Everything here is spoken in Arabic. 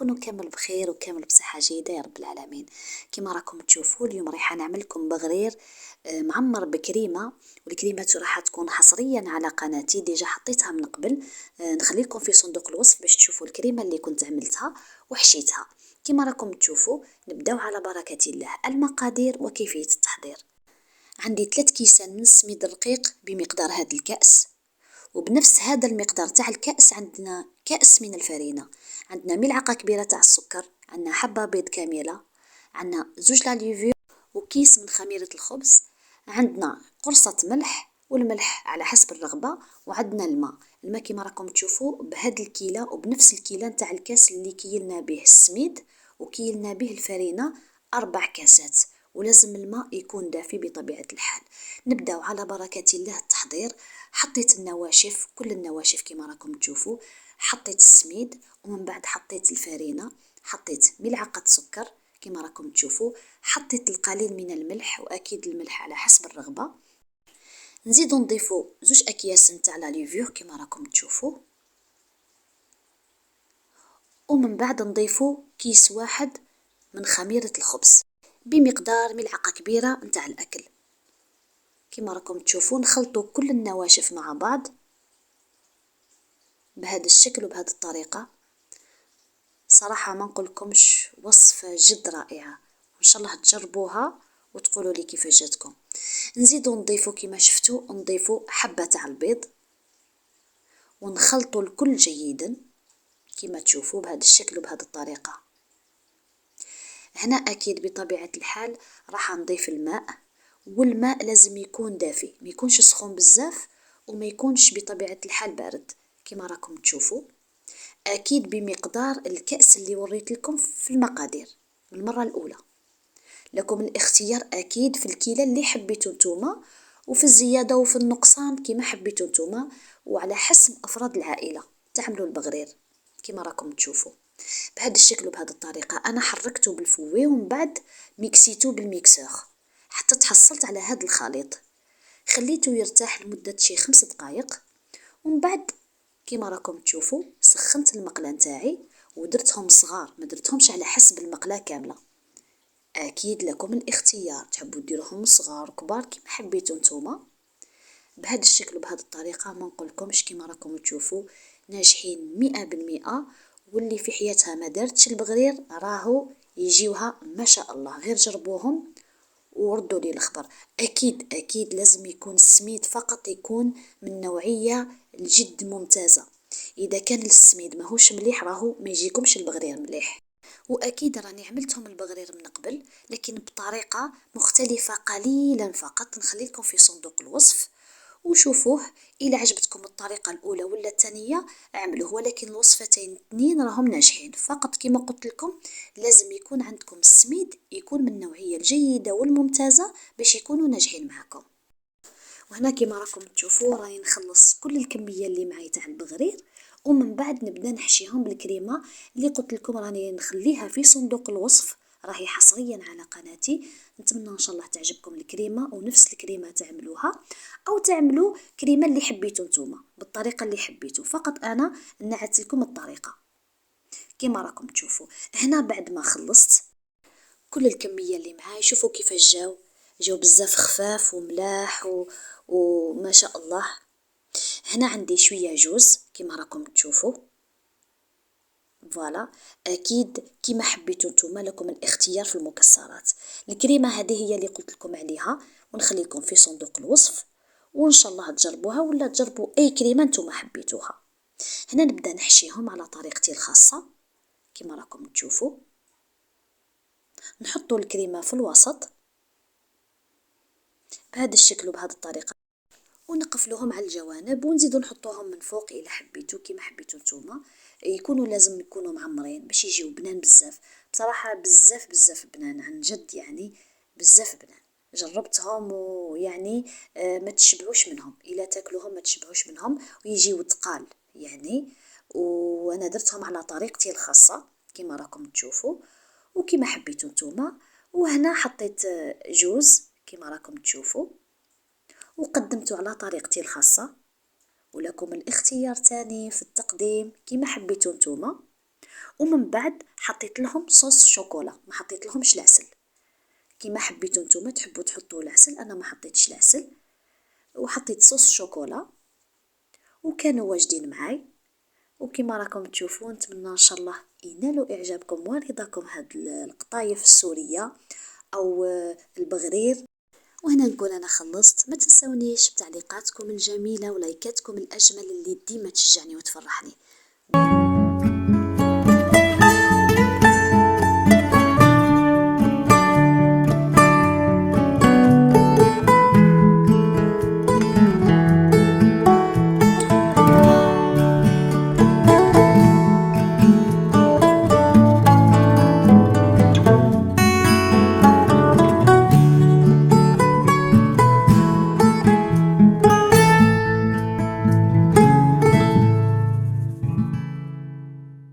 تكونوا كامل بخير وكامل بصحة جيدة يا رب العالمين. كما راكم تشوفوا اليوم راح نعمل لكم بغرير معمر بكريمة، والكريمة راح تكون حصريا على قناتي، ديجا حطيتها من قبل. نخليكم في صندوق الوصف باش تشوفوا الكريمة اللي كنت عملتها وحشيتها. كما راكم تشوفوا نبداو على بركة الله. المقادير وكيفية التحضير: عندي 3 كيسان من السميد الرقيق بمقدار هذا الكأس، وبنفس هذا المقدار تاع الكأس عندنا كأس من الفرينة، عندنا ملعقة كبيرة تاع السكر، عندنا حبة بيض كاملة، عندنا 2 لاليفيو وكيس من خميرة الخبز، عندنا قرصة ملح، والملح على حسب الرغبة، وعندنا الماء كما راكم تشوفوا بهذا الكيلة وبنفس الكيلة تاع الكاس اللي كيلنا به السميد وكيلنا به الفرينة 4 كاسات، ولازم الماء يكون دافي بطبيعة الحال. نبداو على بركة الله التحضير. حطيت النواشف، كل النواشف كما راكم تشوفوا، حطيت السميد ومن بعد حطيت الفرينة، حطيت ملعقة سكر كما راكم تشوفوا، حطيت القليل من الملح واكيد الملح على حسب الرغبة. نزيدو نضيفو 2 اكياس نتاع لاليفيو كما راكم تشوفوا، ومن بعد نضيفو كيس واحد من خميرة الخبز بمقدار ملعقة كبيرة نتاع الأكل. كما راكم تشوفون نخلطوا كل النواشف مع بعض بهذا الشكل وبهذه الطريقة. صراحة ما نقولكمش وصفة جد رائعة، وإن شاء الله تجربوها وتقولوا لي كيف جاتكم. نزيدوا نضيفوا كما شفتوا نضيفوا حبة تاع البيض ونخلطوا الكل جيدا كما تشوفوا بهذا الشكل وبهذه الطريقة. هنا أكيد بطبيعة الحال راح نضيف الماء، والماء لازم يكون دافي، ما يكونش سخون بزاف وما يكونش بطبيعة الحال بارد كما راكم تشوفوا، أكيد بمقدار الكأس اللي وريت لكم في المقادير من المرة الأولى. لكم الاختيار أكيد في الكيلة اللي حبيتوا نتوما، وفي الزيادة وفي النقصان كما حبيتوا نتوما، وعلى حسب أفراد العائلة تعملوا البغرير كما راكم تشوفوا بهذا الشكل وبهذه الطريقة. أنا حركته بالفوي ومن بعد ميكسيتو بالميكسور حتى تحصلت على هذا الخليط، خليته يرتاح لمدة شي 5 دقائق، ومن بعد كما راكم تشوفوا سخنت المقلة نتاعي ودرتهم صغار، ما درتهمش على حسب المقلة كاملة. أكيد لكم الاختيار، تحبوا ديروهم صغار كبار كما حبيتوا نتوما بهذا الشكل وبهذه الطريقة. ما نقولكمش كما راكم تشوفوا ناجحين 100%، واللي في حياتها ما دارتش البغرير راهو يجيوها ما شاء الله، غير جربوهم وردوا لي الخبر. أكيد لازم يكون السميد فقط يكون من نوعية الجد ممتازة، إذا كان السميد ماهوش مليح راهو ما يجيكمش البغرير مليح. وأكيد راني عملتهم البغرير من قبل لكن بطريقة مختلفة قليلا فقط، نخليكم في صندوق الوصف وشوفوه. إلى عجبتكم الطريقة الأولى ولا الثانية اعملوه، ولكن الوصفتين اثنين راهم ناجحين. فقط كما قلت لكم لازم يكون عندكم السميد يكون من النوعية الجيدة والممتازة باش يكونوا ناجحين معكم. وهنا كما راكم تشوفوا راني نخلص كل الكمية اللي معي تاع البغرير، ومن بعد نبدا نحشيهم بالكريمة اللي قلت لكم راني نخليها في صندوق الوصف، راهي حصريا على قناتي. نتمنى ان شاء الله تعجبكم الكريمة، ونفس الكريمة تعملوها او تعملوا كريمة اللي حبيتوا نتوما بالطريقة اللي حبيتوا، فقط انا نعت لكم الطريقة كما راكم تشوفوا. هنا بعد ما خلصت كل الكمية اللي معاي شوفوا كيفاش جاو بزاف خفاف وملاح وما شاء الله. هنا عندي شوية جوز كما راكم تشوفوا، فوالا اكيد كما حبيتوا نتوما لكم الاختيار في المكسرات. الكريمه هذه هي اللي قلت لكم عليها، ونخليكم في صندوق الوصف وان شاء الله تجربوها ولا تجربوا اي كريمه نتوما حبيتوها. هنا نبدا نحشيهم على طريقتي الخاصه كما راكم تشوفوا. نحطوا الكريمه في الوسط بهذا الشكل وبهذه الطريقه، ونقفلوهم على الجوانب ونزيدو نحطوهم من فوق الى حبيتو كما حبيتو نتوما. لازم يكونوا معمرين باش يجيو بنان بزاف. بصراحه بزاف بنان عن جد، يعني بزاف بنان. جربتهم ويعني ما تشبعوش منهم، الى تاكلوهم ما تشبعوش منهم ويجيو تقال يعني. وانا درتهم على طريقتي الخاصه كما راكم تشوفوا وكما حبيتو نتوما. وهنا حطيت جوز كما راكم تشوفوا وقدمته على طريقتي الخاصة، ولكم الاختيار تاني في التقديم كما حبيتوا نتوما. ومن بعد حطيت لهم صوص شوكولا، ما حطيت لهمش العسل. كيما حبيتو نتوما تحبوا تحطوا العسل، انا ما حطيتش العسل، وحطيت صوص شوكولا وكانوا واجدين معاي. وكما راكم تشوفون نتمنى ان شاء الله ينالوا اعجابكم ورضاكم هاد القطايف السوريه او البغرير. وهنا نكون انا خلصت. ما تنسونيش بتعليقاتكم الجميله ولايكاتكم الاجمل اللي ديما تشجعني وتفرحني.